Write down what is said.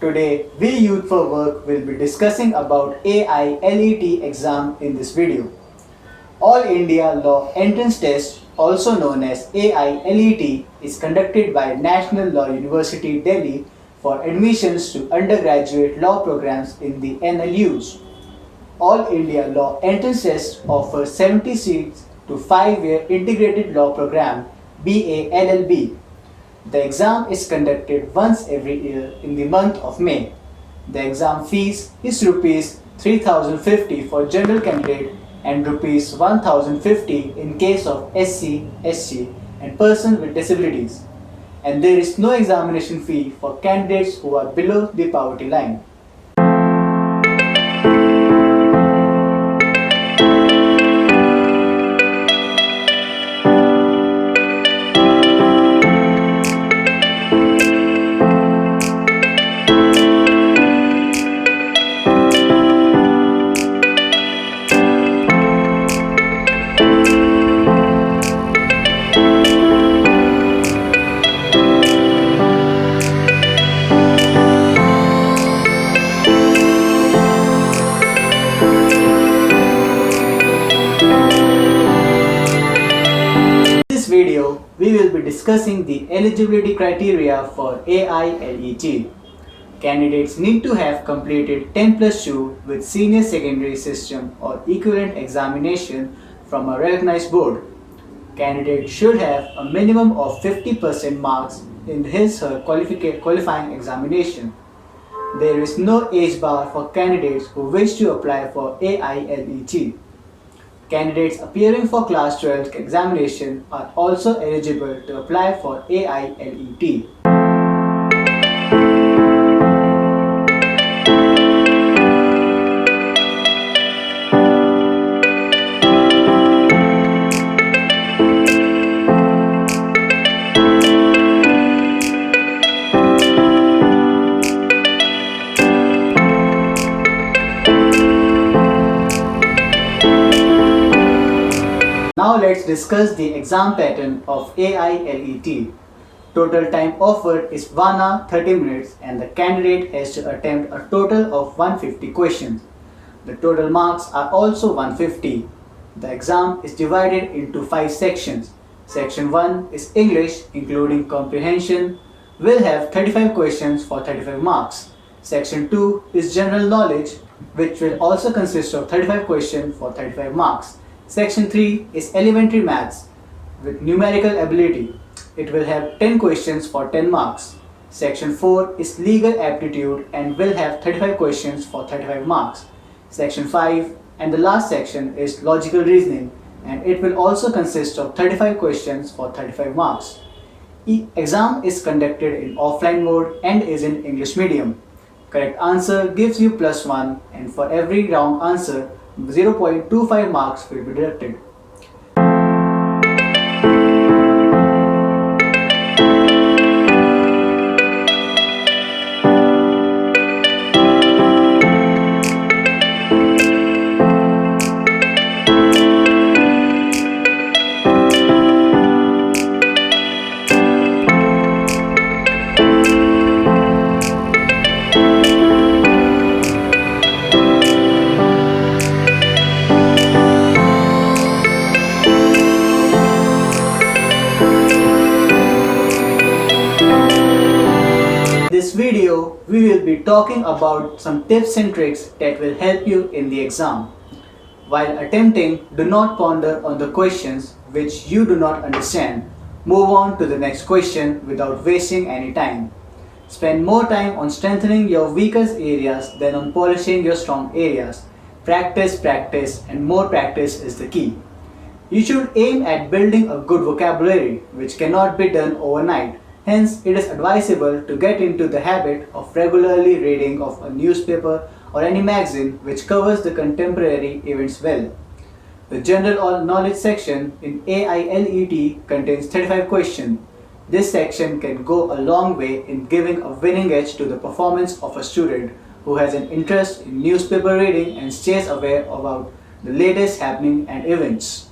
Today, we Youth for Work will be discussing about AILET exam in this video. All India Law Entrance Test, also known as AILET, is conducted by National Law University, Delhi for admissions to undergraduate law programs in the NLUs. All India Law Entrance Test offers 70 seats to 5-year integrated law program BA-LLB. The exam is conducted once every year in the month of May. The exam fees is Rs 3050 for general candidate and Rs 1050 in case of SC, ST and person with disabilities. And there is no examination fee for candidates who are below the poverty line. Video, we will be discussing the eligibility criteria for AILET. Candidates need to have completed 10+2 with senior secondary system or equivalent examination from a recognized board. Candidate should have a minimum of 50% marks in his/her qualifying examination. There is no age bar for candidates who wish to apply for AILET. Candidates appearing for Class 12 examination are also eligible to apply for AILET. Now let's discuss the exam pattern of AILET. Total time offered is 1 hour 30 minutes and the candidate has to attempt a total of 150 questions. The total marks are also 150. The exam is divided into 5 sections. Section 1 is English including comprehension, will have 35 questions for 35 marks. Section 2 is General Knowledge, which will also consist of 35 questions for 35 marks. Section 3 is Elementary Maths with Numerical Ability. It will have 10 questions for 10 marks. Section 4 is Legal Aptitude and will have 35 questions for 35 marks. Section 5 and the last section is Logical Reasoning and it will also consist of 35 questions for 35 marks. Exam is conducted in offline mode and is in English medium. Correct answer gives you +1 and for every wrong answer 0.25 marks will be deducted. In this video, we will be talking about some tips and tricks that will help you in the exam. While attempting, do not ponder on the questions which you do not understand. Move on to the next question without wasting any time. Spend more time on strengthening your weakest areas than on polishing your strong areas. Practice, practice, and more practice is the key. You should aim at building a good vocabulary, which cannot be done overnight. Hence, it is advisable to get into the habit of regularly reading of a newspaper or any magazine which covers the contemporary events well. The General Knowledge section in AILET contains 35 questions. This section can go a long way in giving a winning edge to the performance of a student who has an interest in newspaper reading and stays aware about the latest happening and events.